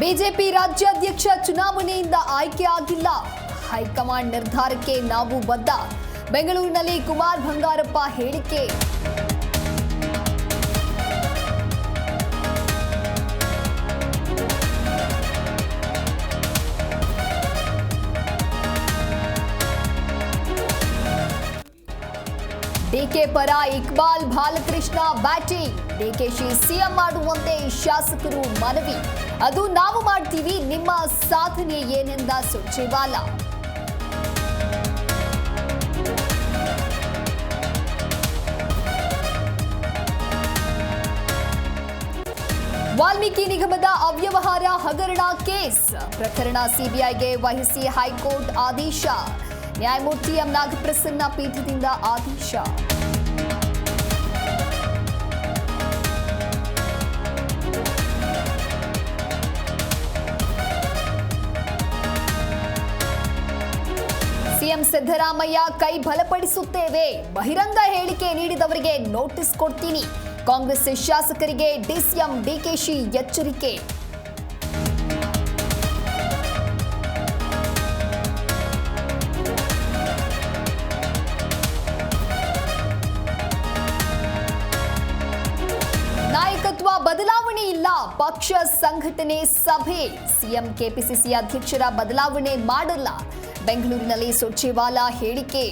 BJP ರಾಜ್ಯಾಧ್ಯಕ್ಷ ಚುನಾವಣೆಯಿಂದ ಆಯ್ಕೆ ಆಗಿಲ್ಲ. ಹೈಕಮಾಂಡ್ ನಿರ್ಧಾರಕ್ಕೆ ನಾವು ಬದ್ಧ. ಬೆಂಗಳೂರಿನಲ್ಲಿ ಕುಮಾರ್ ಬಂಗಾರಪ್ಪ ಹೇಳಿಕೆ. ಡಿಕೆ ಪರ ಇಕ್ಬಾಲ್ ಬಾಲಕೃಷ್ಣ ಬ್ಯಾಟಿಂಗ್. ಡಿಕೆಶಿ ಸಿಎಂ ಮಾಡುವಂತೆ ಶಾಸಕರು ಮನವಿ. ಅದು ನಾವು ಮಾಡ್ತೀವಿ, ನಿಮ್ಮ ಸಾಧನೆ ಏನೆಂದ ಸುರ್ಜೇವಾಲಾ. ವಾಲ್ಮೀಕಿ ನಿಗಮದ ಅವ್ಯವಹಾರ ಹಗರಣ ಕೇಸ್ ಪ್ರಕರಣ ಸಿಬಿಐಗೆ ವಹಿಸಿ ಹೈಕೋರ್ಟ್ ಆದೇಶ. ನ್ಯಾಯಮೂರ್ತಿ ಎಂ ನಾಗಪ್ರಸನ್ನ ಪೀಠದಿಂದ ಆದೇಶ. ಸಿಎಂ ಸಿದ್ದರಾಮಯ್ಯ ಕೈ ಬಲಪಡಿಸುತ್ತೇವೆ. ಬಹಿರಂಗ ಹೇಳಿಕೆ ನೀಡಿದವರಿಗೆ ನೋಟಿಸ್ ಕೊಡ್ತೀನಿ. ಕಾಂಗ್ರೆಸ್ ಶಾಸಕರಿಗೆ ಡಿಸಿಎಂ ಡಿಕೆಶಿ ಎಚ್ಚರಿಕೆ. ನಾಯಕತ್ವ ಬದಲಾವಣೆ ಇಲ್ಲ, ಪಕ್ಷ ಸಂಘಟನೆ ಸಭೆ. ಸಿಎಂ ಕೆಪಿಸಿಸಿ ಅಧ್ಯಕ್ಷರ ಬದಲಾವಣೆ ಮಾಡಲ್ಲ. ಬೆಂಗಳೂರಿನಲ್ಲಿ ಸುರ್ಜೇವಾಲಾ ಹೇಳಿಕೆ.